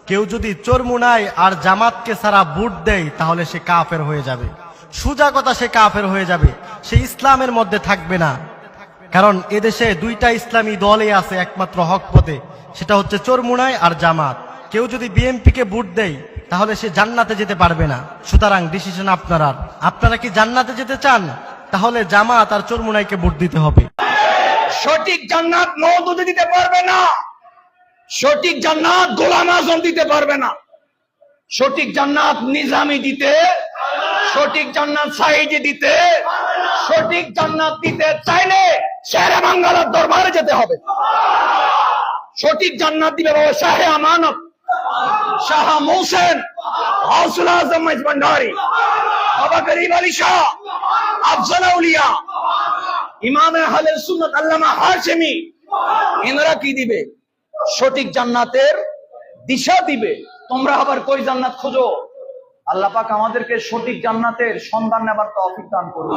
কেউ যদি চরমুনাই আর জামাতকে ছাড়া ভোট দেয় তাহলে সে কাফের হয়ে যাবে। সোজা কথা, সে কাফের হয়ে যাবে, সে ইসলামের মধ্যে থাকবে না। কারণ এদেশে দুইটা ইসলামী দলই আছে একমাত্র হক পথে, সেটা হচ্ছে চরমুনাই আর জামাত। কেউ যদি বিএনপিকে ভোট দেয় তাহলে সে জান্নাতে যেতে পারবে না। সুতরাং ডিসিশন আপনারা কি জান্নাতে যেতে চান? তাহলে জামাত আর চরমুনাইকে ভোট দিতে হবে। সঠিক জান্নাত মওদুদে দিতে পারবে না, সঠিক জান্নাত গোলাম আজম দিতে পারবে না, সঠিক জান্নাত নিজামী দিতে, সঠিক জান্নাত সাইদি দিতে, সঠিক জান্নাত দিতে চাইলে শেরে বাঙ্গালার দরবারে যেতে হবে। সঠিক জান্নাত দিবে বাবা শাহে আমানত, শাহ মোহসেন, গাউসুল আজম ভান্ডারী, বাবা গরিব আলী শাহ, আফজল আউলিয়া, ইমাম আহলে সুন্নাত আল্লামা হাশেমি। এনারা কি দিবে? সঠিক জান্নাতের দিশা দিবে। তোমরা আবার কই জান্নাত খোঁজো? আল্লাহ পাক আমাদেরকে সঠিক জান্নাতের সন্ধান নেবার তৌফিক দান করুন।